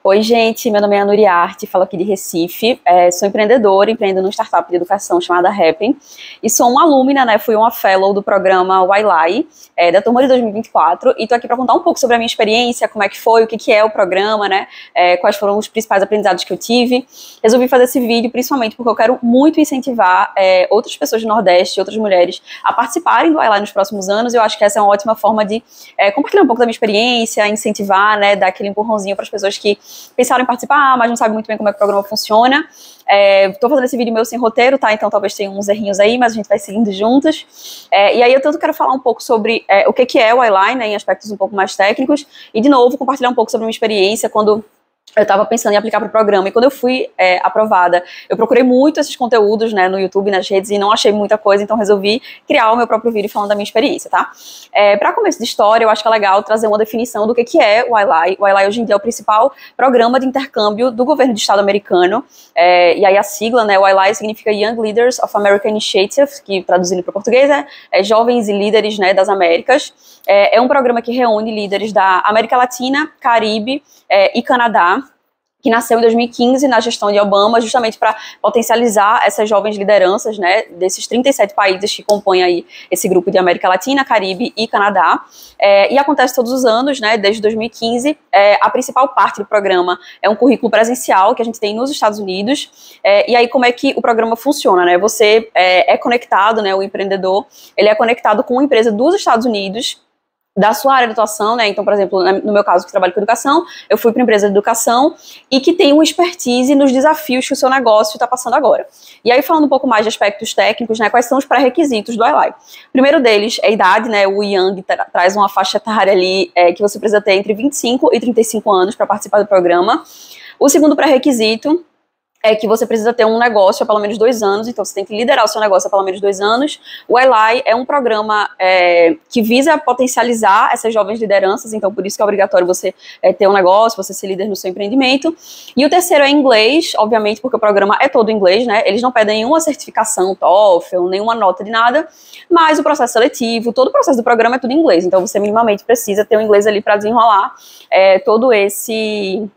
Oi, gente, meu nome é Anuriarte, falo aqui de Recife, sou empreendedora, empreendo numa startup de educação chamada Happn, e sou uma alumna, né, fui uma fellow do programa YLAI, da turma de 2024, e tô aqui para contar um pouco sobre a minha experiência, como é que foi, o que é o programa, né, quais foram os principais aprendizados que eu tive. Resolvi fazer esse vídeo principalmente porque eu quero muito incentivar outras pessoas do Nordeste, outras mulheres, a participarem do YLAI nos próximos anos, e eu acho que essa é uma ótima forma de compartilhar um pouco da minha experiência, incentivar, né, dar aquele empurrãozinho para as pessoas que pensaram em participar, mas não sabem muito bem como é que o programa funciona. Tô fazendo esse vídeo meu sem roteiro, tá? Então talvez tenha uns errinhos aí, mas a gente vai seguindo juntos. E aí eu tanto quero falar um pouco sobre o que é o YLAI, né, em aspectos um pouco mais técnicos, e de novo compartilhar um pouco sobre a minha experiência quando eu estava pensando em aplicar para o programa, e quando eu fui aprovada, eu procurei muito esses conteúdos, né, no YouTube, nas redes, e não achei muita coisa, então resolvi criar o meu próprio vídeo falando da minha experiência, tá? Para começo de história, eu acho que é legal trazer uma definição do que é o YLAI. O YLAI hoje em dia é o principal programa de intercâmbio do governo do estado americano, e aí a sigla, né, o YLAI significa Young Leaders of America Initiative, que traduzindo para o português é Jovens e Líderes, né, das Américas. É um programa que reúne líderes da América Latina, Caribe e Canadá, que nasceu em 2015 na gestão de Obama, justamente para potencializar essas jovens lideranças, né, desses 37 países que compõem aí esse grupo de América Latina, Caribe e Canadá. E acontece todos os anos, né, desde 2015. A principal parte do programa é um currículo presencial que a gente tem nos Estados Unidos. E aí como é que o programa funciona, né? Você é conectado, né, o empreendedor, ele é conectado com uma empresa dos Estados Unidos, da sua área de atuação, né? Então, por exemplo, no meu caso, que trabalho com educação, eu fui para empresa de educação e que tem uma expertise nos desafios que o seu negócio está passando agora. E aí, falando um pouco mais de aspectos técnicos, né? Quais são os pré-requisitos do YLAI? O primeiro deles é a idade, né? O Young traz uma faixa etária ali que você precisa ter entre 25 e 35 anos para participar do programa. O segundo pré-requisito é que você precisa ter um negócio há pelo menos 2 anos, então você tem que liderar o seu negócio há pelo menos 2 anos. O YLAI é um programa que visa potencializar essas jovens lideranças, então por isso que é obrigatório você ter um negócio, você ser líder no seu empreendimento. E o terceiro é inglês, obviamente, porque o programa é todo em inglês, né? Eles não pedem nenhuma certificação TOEFL, nenhuma nota de nada, mas o processo seletivo, todo o processo do programa é tudo em inglês, então você minimamente precisa ter um inglês ali para desenrolar todo esse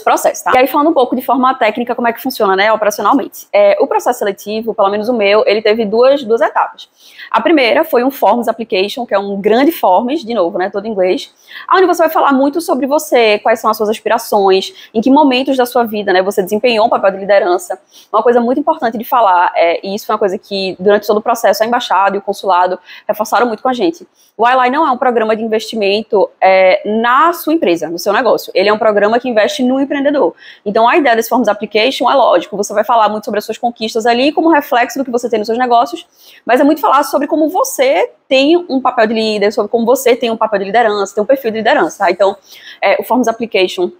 processo, tá? E aí, falando um pouco de forma técnica, como é que funciona, né, operacionalmente. O processo seletivo, pelo menos o meu, ele teve duas etapas. A primeira foi um Forms Application, que é um grande Forms, de novo, né, todo em inglês, onde você vai falar muito sobre você, quais são as suas aspirações, em que momentos da sua vida, né, você desempenhou um papel de liderança. Uma coisa muito importante de falar, e isso foi uma coisa que, durante todo o processo, a embaixada e o consulado reforçaram muito com a gente. O YLAI não é um programa de investimento na sua empresa, no seu negócio. Ele é um programa que investe no empreendedor. Então, a ideia desse Forms Application é lógico, você vai falar muito sobre as suas conquistas ali, como reflexo do que você tem nos seus negócios, mas é muito falar sobre como você tem um papel de líder, sobre como você tem um papel de liderança, tem um perfil de liderança, tá? Então, o Forms Application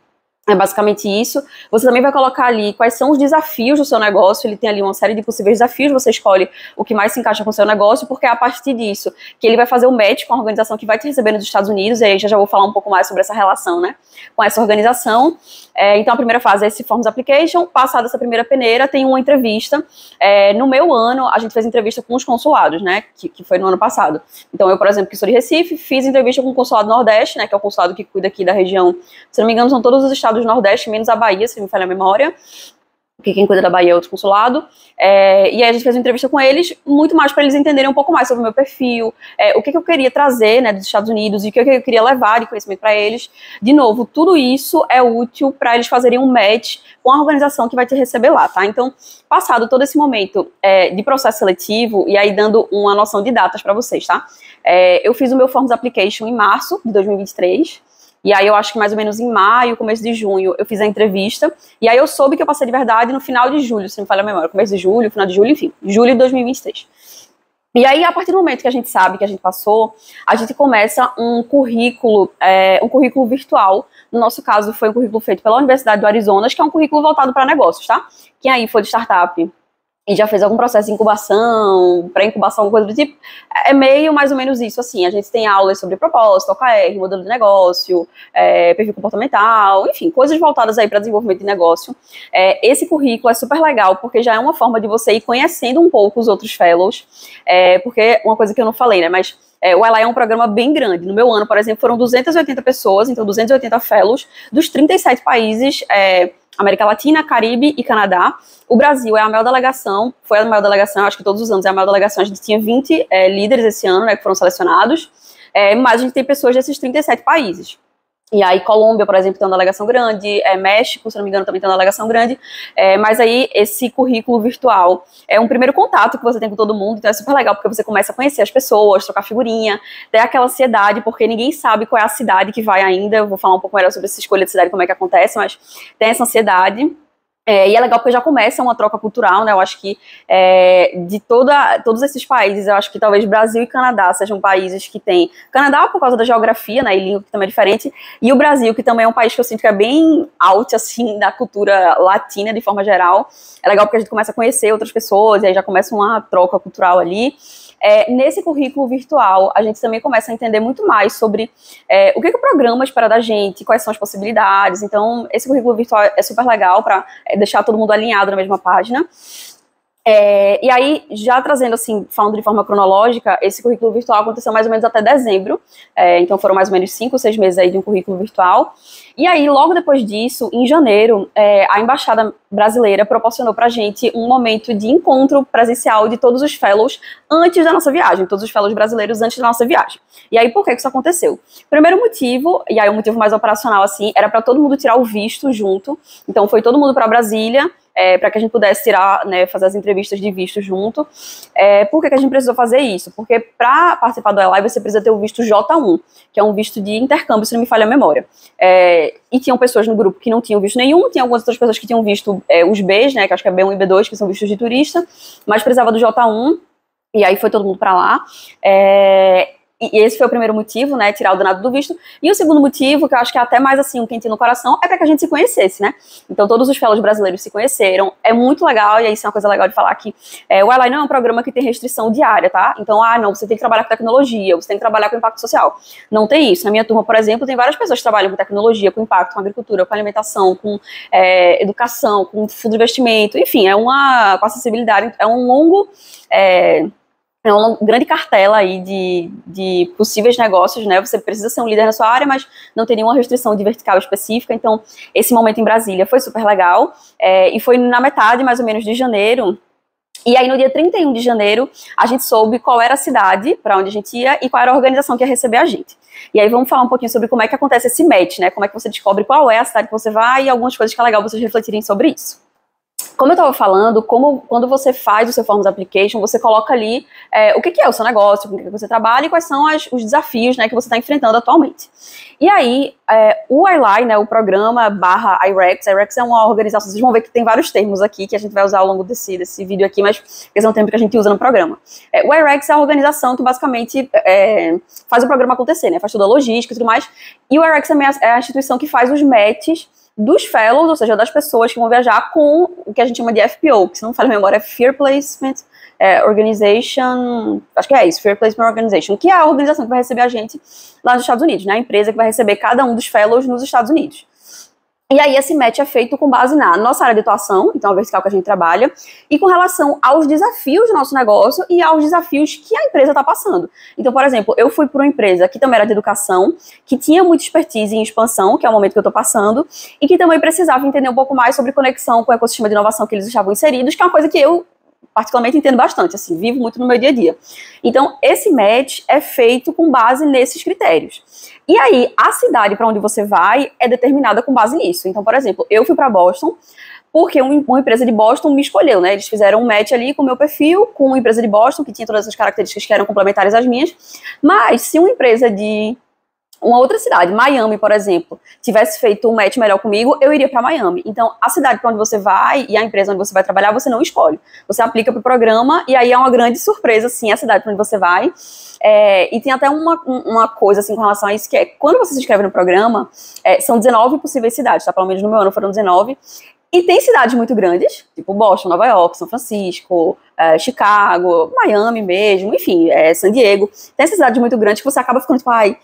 é basicamente isso. Você também vai colocar ali quais são os desafios do seu negócio. Ele tem ali uma série de possíveis desafios, você escolhe o que mais se encaixa com o seu negócio, porque é a partir disso que ele vai fazer o match com a organização que vai te receber nos Estados Unidos, e aí já vou falar um pouco mais sobre essa relação, né, com essa organização. Então a primeira fase é esse Forms Application. Passada essa primeira peneira, tem uma entrevista. No meu ano, a gente fez entrevista com os consulados, né, que foi no ano passado. Então eu, por exemplo, que sou de Recife, fiz entrevista com o Consulado Nordeste, né, que é o consulado que cuida aqui da região, se não me engano, são todos os estados do Nordeste, menos a Bahia, se não me falha a memória, porque quem cuida da Bahia é outro consulado. E aí a gente fez uma entrevista com eles, muito mais para eles entenderem um pouco mais sobre o meu perfil, o que eu queria trazer, né, dos Estados Unidos, e o que eu queria levar de conhecimento para eles. De novo, tudo isso é útil para eles fazerem um match com a organização que vai te receber lá, tá? Então, passado todo esse momento de processo seletivo, e aí dando uma noção de datas para vocês, tá? Eu fiz o meu Forms Application em março de 2023, e aí eu acho que mais ou menos em maio, começo de junho, eu fiz a entrevista, e aí eu soube que eu passei de verdade no final de julho, se não me falha a memória, começo de julho, final de julho, enfim, julho de 2023. E aí, a partir do momento que a gente sabe que a gente passou, a gente começa um currículo virtual. No nosso caso, foi um currículo feito pela Universidade do Arizona, que é um currículo voltado para negócios, tá? Quem aí for de startup e já fez algum processo de incubação, pré-incubação, alguma coisa do tipo, é meio mais ou menos isso, assim, a gente tem aulas sobre propósito, OKR, modelo de negócio, perfil comportamental, enfim, coisas voltadas aí para desenvolvimento de negócio. Esse currículo é super legal, porque já é uma forma de você ir conhecendo um pouco os outros fellows, porque uma coisa que eu não falei, né, mas o Ally é um programa bem grande. No meu ano, por exemplo, foram 280 pessoas, então 280 fellows dos 37 países, América Latina, Caribe e Canadá. O Brasil é a maior delegação, foi a maior delegação, acho que todos os anos é a maior delegação, a gente tinha 20 líderes esse ano, né, que foram selecionados, mas a gente tem pessoas desses 37 países. E aí Colômbia, por exemplo, tem uma delegação grande, México, se não me engano, também tem uma delegação grande, mas aí esse currículo virtual é um primeiro contato que você tem com todo mundo, então é super legal, porque você começa a conhecer as pessoas, trocar figurinha, tem aquela ansiedade, porque ninguém sabe qual é a cidade que vai ainda, eu vou falar um pouco melhor sobre essa escolha de cidade, como é que acontece, mas tem essa ansiedade. E é legal porque já começa uma troca cultural, né, eu acho que de todos esses países, eu acho que talvez Brasil e Canadá sejam países que tem, Canadá por causa da geografia, né, e língua que também é diferente, e o Brasil, que também é um país que eu sinto que é bem out, assim, da cultura latina de forma geral, é legal porque a gente começa a conhecer outras pessoas, e aí já começa uma troca cultural ali. Nesse currículo virtual, a gente também começa a entender muito mais sobre o que o programa espera da gente, quais são as possibilidades. Então, esse currículo virtual é super legal para deixar todo mundo alinhado na mesma página. E aí, já trazendo assim, falando de forma cronológica, esse currículo virtual aconteceu mais ou menos até dezembro, então foram mais ou menos 5 ou 6 meses aí de um currículo virtual. E aí, logo depois disso, em janeiro, a Embaixada Brasileira proporcionou pra gente um momento de encontro presencial de todos os fellows antes da nossa viagem, todos os fellows brasileiros antes da nossa viagem. E aí, por que isso aconteceu? Primeiro motivo, e aí o motivo mais operacional, assim, era para todo mundo tirar o visto junto, então foi todo mundo para Brasília, para que a gente pudesse tirar, né, fazer as entrevistas de visto junto. Por que a gente precisou fazer isso? Porque para participar do Ally você precisa ter o visto J1, que é um visto de intercâmbio, se não me falha a memória. E tinham pessoas no grupo que não tinham visto nenhum, tinha algumas outras pessoas que tinham visto os Bs, né, que acho que é B1 e B2, que são vistos de turista, mas precisava do J1, e aí foi todo mundo para lá. E esse foi o primeiro motivo, né, tirar o danado do visto. E o segundo motivo, que eu acho que é até mais assim, um quentinho no coração, é para que a gente se conhecesse, né? Então todos os fellows brasileiros se conheceram, é muito legal, e aí isso é uma coisa legal de falar que o Ally não é um programa que tem restrição diária, tá? Então, não, você tem que trabalhar com tecnologia, você tem que trabalhar com impacto social. Não tem isso. Na minha turma, por exemplo, tem várias pessoas que trabalham com tecnologia, com impacto, com agricultura, com alimentação, com educação, com fundo de investimento, enfim, com acessibilidade, é um longo... É uma grande cartela aí de possíveis negócios, né? Você precisa ser um líder na sua área, mas não tem nenhuma restrição de vertical específica. Então, esse momento em Brasília foi super legal. E foi na metade, mais ou menos, de janeiro. E aí, no dia 31 de janeiro, a gente soube qual era a cidade para onde a gente ia e qual era a organização que ia receber a gente. E aí, vamos falar um pouquinho sobre como é que acontece esse match, né? Como é que você descobre qual é a cidade que você vai e algumas coisas que é legal vocês refletirem sobre isso. Como eu estava falando, quando você faz o seu Forms Application, você coloca ali o que é o seu negócio, com o que você trabalha e quais são os desafios, né, que você está enfrentando atualmente. E aí, o Ally, né, o programa /IREX, IREX é uma organização, vocês vão ver que tem vários termos aqui que a gente vai usar ao longo desse vídeo aqui, mas esse é um termo que a gente usa no programa. O IREX é a organização que basicamente faz o programa acontecer, né, faz toda a logística e tudo mais, e o IREX também é a instituição que faz os matches dos fellows, ou seja, das pessoas que vão viajar com o que a gente chama de FPO, que se não me falha a memória é Fear Placement Organization, acho que é isso, Fear Placement Organization, que é a organização que vai receber a gente lá nos Estados Unidos, né, a empresa que vai receber cada um dos fellows nos Estados Unidos. E aí esse match é feito com base na nossa área de atuação, então a vertical que a gente trabalha, e com relação aos desafios do nosso negócio e aos desafios que a empresa está passando. Então, por exemplo, eu fui para uma empresa que também era de educação, que tinha muita expertise em expansão, que é o momento que eu estou passando, e que também precisava entender um pouco mais sobre conexão com o ecossistema de inovação que eles estavam inseridos, que é uma coisa que eu particularmente entendo bastante, assim, vivo muito no meu dia a dia. Então, esse match é feito com base nesses critérios. E aí, a cidade para onde você vai é determinada com base nisso. Então, por exemplo, eu fui para Boston porque uma empresa de Boston me escolheu, né? Eles fizeram um match ali com o meu perfil, com uma empresa de Boston que tinha todas essas características que eram complementares às minhas. Mas, se uma empresa de uma outra cidade, Miami, por exemplo, tivesse feito um match melhor comigo, eu iria para Miami. Então, a cidade para onde você vai e a empresa onde você vai trabalhar, você não escolhe. Você aplica para o programa e aí é uma grande surpresa, assim, a cidade para onde você vai. E tem até uma coisa, assim, com relação a isso, que é, quando você se inscreve no programa, são 19 possíveis cidades, tá? Pelo menos no meu ano foram 19. E tem cidades muito grandes, tipo Boston, Nova York, São Francisco, Chicago, Miami mesmo, enfim, San Diego. Tem essas cidades muito grandes que você acaba ficando tipo, ai,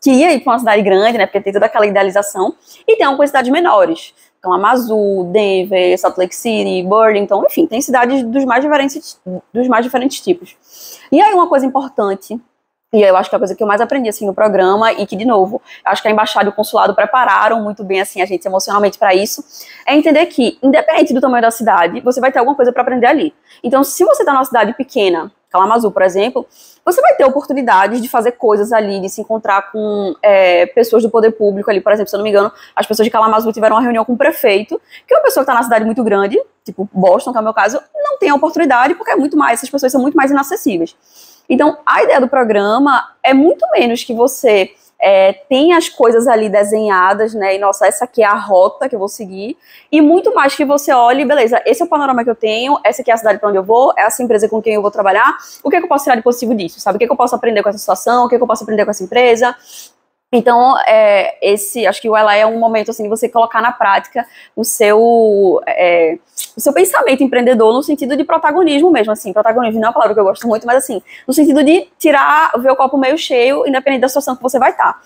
queria ir para uma cidade grande, né, porque tem toda aquela idealização. E tem algumas cidades menores, então Kalamazoo, Denver, Salt Lake City, Burlington, enfim, tem cidades dos mais diferentes tipos. E aí uma coisa importante, e eu acho que é a coisa que eu mais aprendi, assim, no programa, e que, de novo, acho que a embaixada e o consulado prepararam muito bem, assim, a gente emocionalmente para isso, é entender que, independente do tamanho da cidade, você vai ter alguma coisa para aprender ali. Então, se você tá numa cidade pequena, Kalamazoo, por exemplo, você vai ter oportunidades de fazer coisas ali, de se encontrar com pessoas do poder público ali, por exemplo, se eu não me engano, as pessoas de Kalamazoo tiveram uma reunião com o prefeito, que uma pessoa que tá na cidade muito grande, tipo Boston, que é o meu caso, não tem a oportunidade, porque essas pessoas são muito mais inacessíveis. Então, a ideia do programa é muito menos que você tenha as coisas ali desenhadas, né, e nossa, essa aqui é a rota que eu vou seguir, e muito mais que você olhe, beleza, esse é o panorama que eu tenho, essa aqui é a cidade para onde eu vou, é essa empresa com quem eu vou trabalhar, o que é que eu posso tirar de positivo disso, sabe, o que é que eu posso aprender com essa situação, o que é que eu posso aprender com essa empresa. Então, acho que o LA é um momento, assim, de você colocar na prática o seu pensamento empreendedor no sentido de protagonismo mesmo, assim, protagonismo não é uma palavra que eu gosto muito, mas assim, no sentido de ver o copo meio cheio, independente da situação que você vai estar.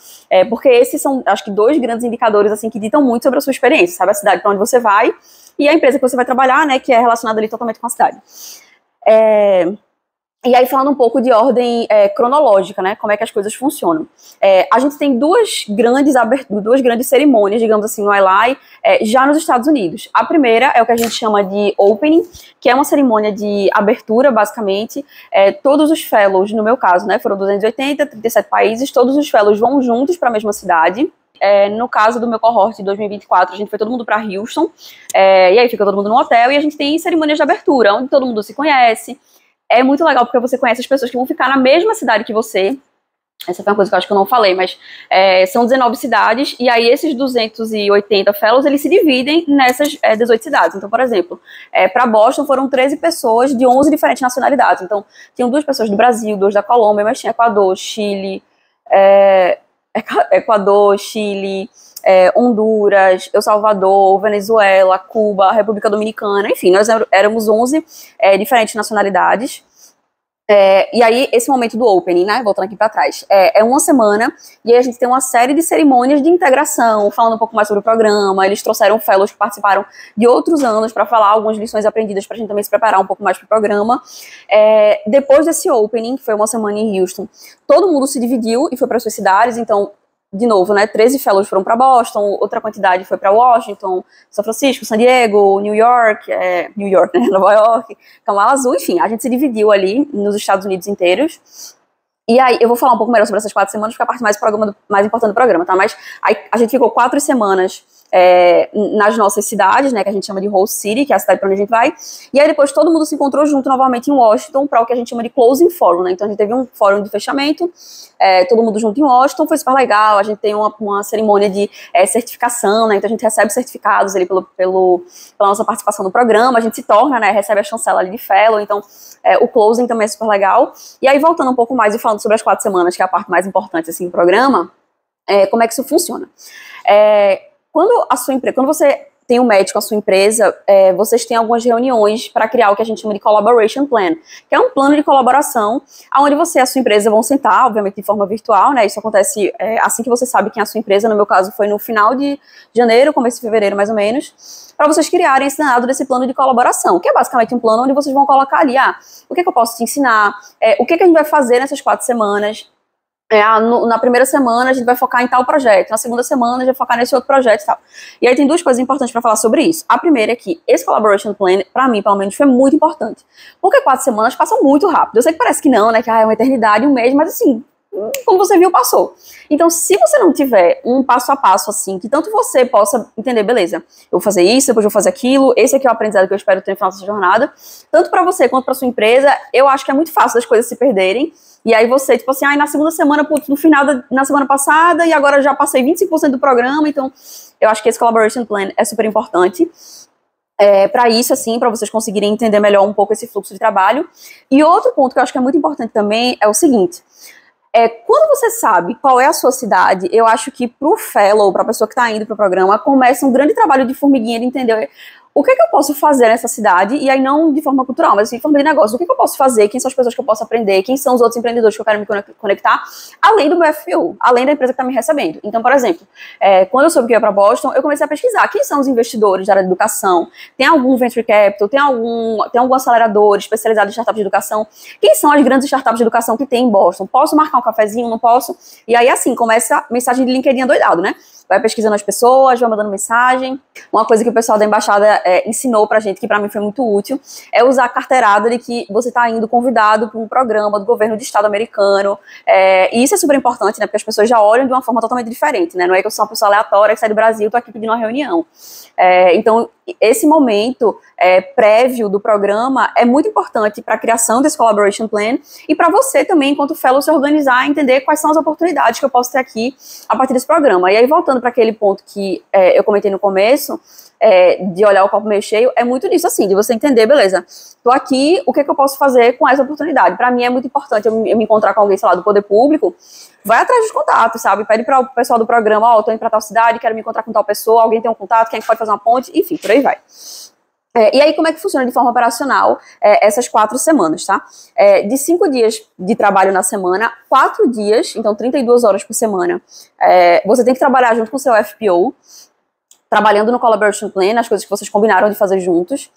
Porque esses são, acho que, dois grandes indicadores, assim, que ditam muito sobre a sua experiência, sabe, a cidade para onde você vai e a empresa que você vai trabalhar, né, que é relacionada ali totalmente com a cidade. E aí, falando um pouco de ordem cronológica, né, como é que as coisas funcionam. A gente tem duas grandes cerimônias, digamos assim, no ILAI, já nos Estados Unidos. A primeira é o que a gente chama de Opening, que é uma cerimônia de abertura, basicamente. Todos os fellows, no meu caso, né, foram 280, 37 países, todos os fellows vão juntos para a mesma cidade. No caso do meu cohort de 2024, a gente foi todo mundo para Houston, e aí fica todo mundo no hotel, e a gente tem cerimônias de abertura, onde todo mundo se conhece. É muito legal porque você conhece as pessoas que vão ficar na mesma cidade que você. Essa foi uma coisa que eu acho que eu não falei, mas são 19 cidades, e aí esses 280 fellows, eles se dividem nessas 18 cidades. Então, por exemplo, para Boston foram 13 pessoas de 11 diferentes nacionalidades. Então, tinham 2 pessoas do Brasil, 2 da Colômbia, mas tinha Equador, Chile, Honduras, El Salvador, Venezuela, Cuba, República Dominicana, enfim, nós éramos 11 diferentes nacionalidades. E aí, esse momento do opening, né, voltando aqui para trás, é uma semana, e aí a gente tem uma série de cerimônias de integração, falando um pouco mais sobre o programa. Eles trouxeram fellows que participaram de outros anos para falar algumas lições aprendidas para a gente também se preparar um pouco mais para o programa. Depois desse opening, que foi uma semana em Houston, todo mundo se dividiu e foi para suas cidades. Então, de novo, né, 13 fellows foram para Boston, outra quantidade foi para Washington, São Francisco, San Diego, New York, né, Nova York, Kalamazoo, enfim, a gente se dividiu ali nos Estados Unidos inteiros. E aí, eu vou falar um pouco melhor sobre essas 4 semanas, porque é a parte mais importante do programa, tá? Mas aí, a gente ficou 4 semanas nas nossas cidades, né, que a gente chama de Host City, que é a cidade para onde a gente vai, e aí depois todo mundo se encontrou junto novamente em Washington para o que a gente chama de Closing Forum, né, então a gente teve um fórum de fechamento, todo mundo junto em Washington, foi super legal. A gente tem uma cerimônia de certificação, né, então a gente recebe certificados ali pela nossa participação no programa, a gente se torna, né, recebe a chancela ali de fellow, então o closing também é super legal. E aí, voltando um pouco mais e falando sobre as 4 semanas, que é a parte mais importante, assim, do programa, como é que isso funciona? Quando você tem um match com a sua empresa, vocês têm algumas reuniões para criar o que a gente chama de Collaboration Plan, que é um plano de colaboração, onde você e a sua empresa vão sentar, obviamente de forma virtual, né? Isso acontece assim que você sabe quem é a sua empresa. No meu caso, foi no final de janeiro, começo de fevereiro, mais ou menos, para vocês criarem esse danado desse plano de colaboração, que é basicamente um plano onde vocês vão colocar ali, o que é que eu posso te ensinar, o que é que a gente vai fazer nessas 4 semanas. Na primeira semana a gente vai focar em tal projeto, na segunda semana a gente vai focar nesse outro projeto e tal. E aí tem 2 coisas importantes para falar sobre isso. A primeira é que esse Collaboration Plan, para mim, pelo menos, foi muito importante. Porque 4 semanas passam muito rápido. Eu sei que parece que não, né, que é uma eternidade, um mês, mas assim, como você viu, passou. Então, se você não tiver um passo a passo, assim, que tanto você possa entender, beleza, eu vou fazer isso, depois eu vou fazer aquilo, esse aqui é o aprendizado que eu espero ter no final dessa jornada, tanto para você quanto para sua empresa, eu acho que é muito fácil das coisas se perderem. E aí você, tipo assim, na segunda semana, putz, no final na semana passada, e agora já passei 25% do programa. Então, eu acho que esse Collaboration Plan é super importante. Para isso, assim, para vocês conseguirem entender melhor um pouco esse fluxo de trabalho. E outro ponto que eu acho que é muito importante também é o seguinte: quando você sabe qual é a sua cidade, eu acho que pro fellow, pra pessoa que tá indo pro programa, começa um grande trabalho de formiguinha de entender o que é que eu posso fazer nessa cidade, e aí não de forma cultural, mas assim, de forma de negócio, o que é que eu posso fazer, quem são as pessoas que eu posso aprender, quem são os outros empreendedores que eu quero me conectar, além do meu FPU, além da empresa que está me recebendo. Então, por exemplo, quando eu soube que eu ia para Boston, eu comecei a pesquisar quem são os investidores da área de educação, tem algum venture capital, tem algum acelerador especializado em startups de educação, quem são as grandes startups de educação que tem em Boston, posso marcar um cafezinho, não posso? E aí, assim, começa a mensagem de LinkedIn adoidado, né? Vai pesquisando as pessoas, vai mandando mensagem. Uma coisa que o pessoal da embaixada ensinou pra gente, que pra mim foi muito útil, é usar a carteirada de que você tá indo convidado para um programa do governo do estado americano. E isso é super importante, né? Porque as pessoas já olham de uma forma totalmente diferente, né? Não é que eu sou uma pessoa aleatória que sai do Brasil, tô aqui pedindo uma reunião. Então, esse momento prévio do programa é muito importante para a criação desse Collaboration Plan e para você também, enquanto fellow, se organizar e entender quais são as oportunidades que eu posso ter aqui a partir desse programa. E aí, voltando para aquele ponto que eu comentei no começo, de olhar o copo meio cheio, é muito disso, assim, de você entender, beleza, tô aqui, o que é que eu posso fazer com essa oportunidade? Para mim é muito importante eu me encontrar com alguém, sei lá, do poder público, vai atrás dos contatos, sabe? Pede para o pessoal do programa, tô indo para tal cidade, quero me encontrar com tal pessoa, alguém tem um contato, quem é que pode fazer uma ponte, enfim, por aí vai. E aí, como é que funciona de forma operacional essas 4 semanas, tá? De 5 dias de trabalho na semana, 4 dias, então 32 horas por semana, você tem que trabalhar junto com o seu FPO, trabalhando no Collaboration Plan, nas coisas que vocês combinaram de fazer juntos.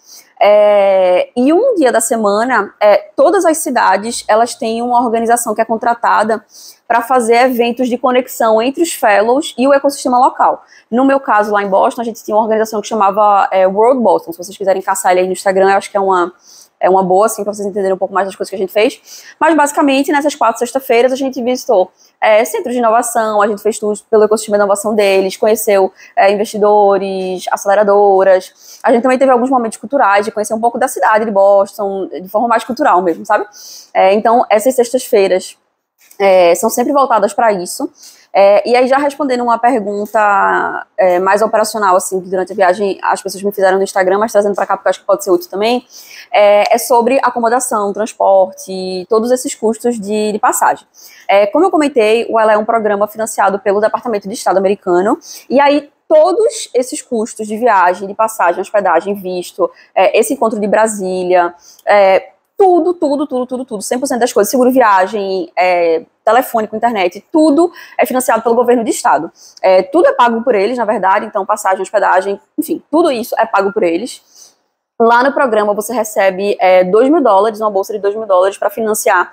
E um dia da semana, todas as cidades, elas têm uma organização que é contratada para fazer eventos de conexão entre os fellows e o ecossistema local. No meu caso, lá em Boston, a gente tinha uma organização que chamava World Boston. Se vocês quiserem caçar ele aí no Instagram, eu acho que é uma boa, assim, para vocês entenderem um pouco mais das coisas que a gente fez. Mas, basicamente, nessas 4 sexta-feiras, a gente visitou centros de inovação, a gente fez tours pelo ecossistema de inovação deles, conheceu investidores, aceleradoras. A gente também teve alguns momentos culturais, de conhecer um pouco da cidade de Boston, de forma mais cultural mesmo, sabe? Então, essas sextas-feiras são sempre voltadas para isso. E aí, já respondendo uma pergunta mais operacional, assim, que durante a viagem as pessoas me fizeram no Instagram, mas trazendo para cá porque eu acho que pode ser útil também, é sobre acomodação, transporte, todos esses custos de passagem. Como eu comentei, o ELA é um programa financiado pelo Departamento de Estado americano, e aí todos esses custos de viagem, de passagem, hospedagem, visto, esse encontro de Brasília, tudo, 100% das coisas, seguro viagem, telefônico, internet, tudo é financiado pelo governo de estado. Tudo é pago por eles, na verdade, então passagem, hospedagem, enfim, tudo isso é pago por eles. Lá no programa você recebe $2.000, uma bolsa de $2.000 para financiar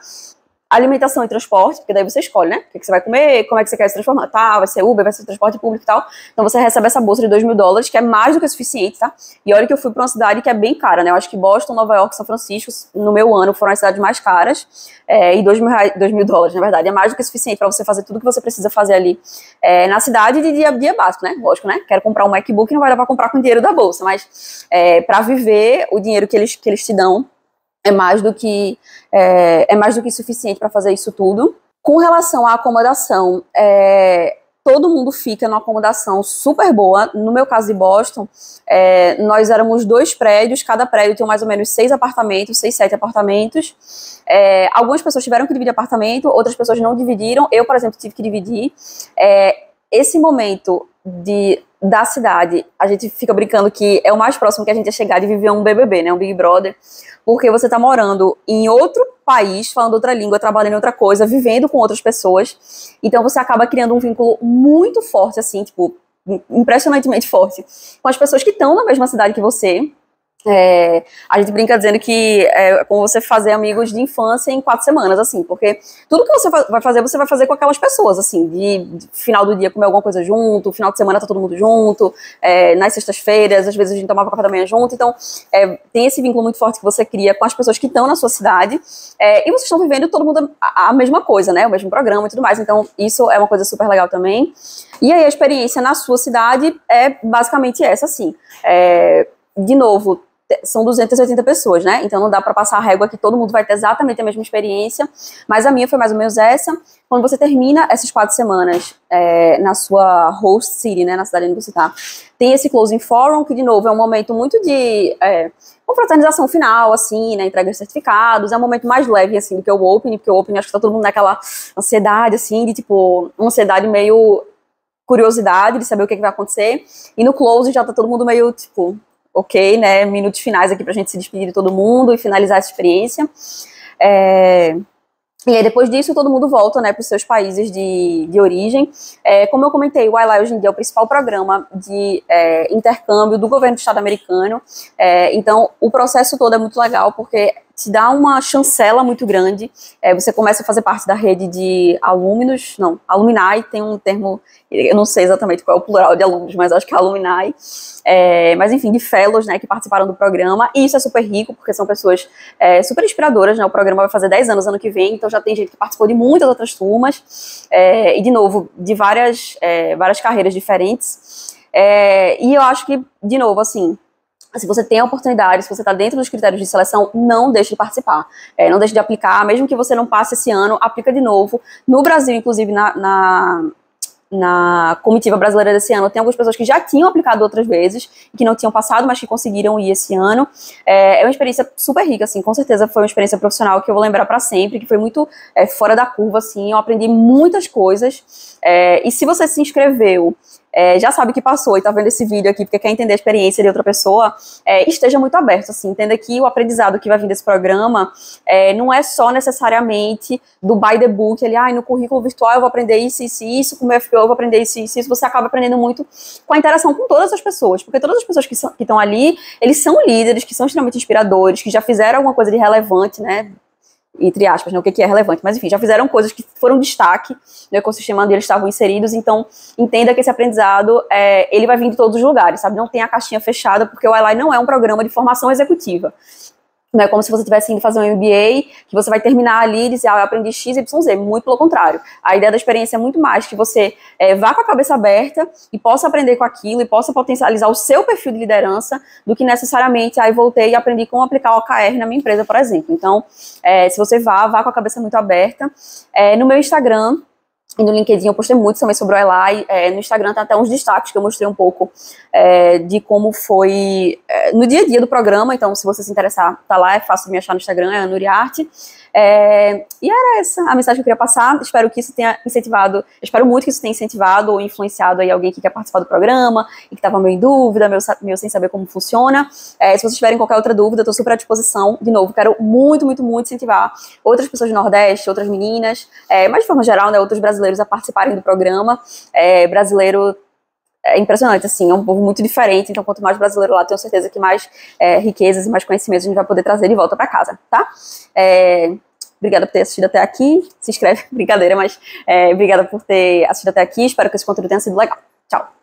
alimentação e transporte, porque daí você escolhe, né? O que você vai comer, como é que você quer se transformar, tá? Vai ser Uber, vai ser transporte público e tal. Então você recebe essa bolsa de $2.000, que é mais do que o suficiente, tá? E olha que eu fui pra uma cidade que é bem cara, né? Eu acho que Boston, Nova York, São Francisco, no meu ano, foram as cidades mais caras. E $2.000, na verdade, é mais do que o suficiente para você fazer tudo que você precisa fazer ali na cidade de dia a dia básico, né? Lógico, né? Quero comprar um MacBook, não vai dar pra comprar com o dinheiro da bolsa, mas para viver, o dinheiro que eles te dão é mais do que suficiente para fazer isso tudo. Com relação à acomodação, todo mundo fica numa acomodação super boa. No meu caso de Boston, nós éramos 2 prédios, cada prédio tem mais ou menos 6 apartamentos, 6, 7 apartamentos. Algumas pessoas tiveram que dividir apartamento, outras pessoas não dividiram. Eu, por exemplo, tive que dividir. Esse momento da cidade, a gente fica brincando que é o mais próximo que a gente ia chegar de viver um BBB, né, um Big Brother, porque você tá morando em outro país, falando outra língua, trabalhando em outra coisa, vivendo com outras pessoas, então você acaba criando um vínculo muito forte, assim, tipo, impressionantemente forte, com as pessoas que estão na mesma cidade que você. A gente brinca dizendo que é como você fazer amigos de infância em 4 semanas, assim, porque tudo que você vai fazer com aquelas pessoas, assim, de final do dia comer alguma coisa junto, final de semana tá todo mundo junto, nas sextas-feiras, às vezes a gente tomava café da manhã junto, então tem esse vínculo muito forte que você cria com as pessoas que estão na sua cidade, e vocês estão vivendo todo mundo a mesma coisa, né, o mesmo programa e tudo mais, então isso é uma coisa super legal também. E aí a experiência na sua cidade é basicamente essa, assim, de novo, são 280 pessoas, né? Então não dá pra passar a régua que todo mundo vai ter exatamente a mesma experiência, mas a minha foi mais ou menos essa. Quando você termina essas 4 semanas na sua host city, né, na cidade onde você tá, tem esse closing forum, que de novo é um momento muito de confraternização final, assim, né, entrega de certificados, é um momento mais leve, assim, do que o Open, porque o Open acho que tá todo mundo naquela ansiedade, assim, de tipo, uma ansiedade meio curiosidade de saber o que vai acontecer, e no closing já tá todo mundo meio, tipo, ok, né, minutos finais aqui pra gente se despedir de todo mundo e finalizar essa experiência. E aí, depois disso, todo mundo volta, né, para os seus países de origem. Como eu comentei, o iLAI hoje em dia é o principal programa de intercâmbio do governo do Estado americano. Então, o processo todo é muito legal, porque te dá uma chancela muito grande. Você começa a fazer parte da rede de alumnos, não, alumni, tem um termo, eu não sei exatamente qual é o plural de alunos, mas acho que é alumni. Mas enfim, de fellows, né, que participaram do programa, e isso é super rico, porque são pessoas super inspiradoras, né, o programa vai fazer 10 anos ano que vem, então já tem gente que participou de muitas outras turmas, e de novo, de várias carreiras diferentes, e eu acho que, de novo, assim, se você tem a oportunidade, se você está dentro dos critérios de seleção, não deixe de participar, não deixe de aplicar, mesmo que você não passe esse ano, aplica de novo. No Brasil, inclusive, na comitiva brasileira desse ano, tem algumas pessoas que já tinham aplicado outras vezes, que não tinham passado, mas que conseguiram ir esse ano. É uma experiência super rica, assim, com certeza foi uma experiência profissional que eu vou lembrar para sempre, que foi muito fora da curva, assim, eu aprendi muitas coisas, e se você se inscreveu, já sabe que passou e tá vendo esse vídeo aqui porque quer entender a experiência de outra pessoa, esteja muito aberto, assim, entenda que o aprendizado que vai vir desse programa não é só necessariamente do by the book, no currículo virtual eu vou aprender isso, isso e isso, com o meu FPO eu vou aprender isso, isso, isso, você acaba aprendendo muito com a interação com todas as pessoas, porque todas as pessoas que estão ali, eles são líderes, que são extremamente inspiradores, que já fizeram alguma coisa de relevante, né, entre aspas, né, o que é relevante, mas enfim, já fizeram coisas que foram destaque no ecossistema onde eles estavam inseridos, então entenda que esse aprendizado, ele vai vir de todos os lugares, sabe, não tem a caixinha fechada, porque o iLAI não é um programa de formação executiva. Não é como se você estivesse indo fazer um MBA, que você vai terminar ali e dizer, eu aprendi X, Y, Z. Muito pelo contrário. A ideia da experiência é muito mais que você vá com a cabeça aberta e possa aprender com aquilo e possa potencializar o seu perfil de liderança do que necessariamente, voltei e aprendi como aplicar o OKR na minha empresa, por exemplo. Então, se você vá com a cabeça muito aberta. No meu Instagram e no LinkedIn eu postei muito também sobre o iLAI, no Instagram tá até uns destaques que eu mostrei um pouco de como foi no dia a dia do programa, então se você se interessar, tá lá, é fácil de me achar no Instagram, é Nuriarte. E era essa a mensagem que eu queria passar, espero que isso tenha incentivado, espero muito que isso tenha incentivado ou influenciado aí alguém que quer participar do programa e que estava meio em dúvida, meio sem saber como funciona. Se vocês tiverem qualquer outra dúvida, eu tô super à disposição, de novo, quero muito, muito, muito incentivar outras pessoas do Nordeste, outras meninas, mas de forma geral, né, outros brasileiros a participarem do programa. Brasileiro é impressionante, assim, é um povo muito diferente, então quanto mais brasileiro lá, tenho certeza que mais riquezas e mais conhecimentos a gente vai poder trazer de volta para casa, tá? Obrigada por ter assistido até aqui, se inscreve, brincadeira, mas obrigada por ter assistido até aqui, espero que esse conteúdo tenha sido legal. Tchau!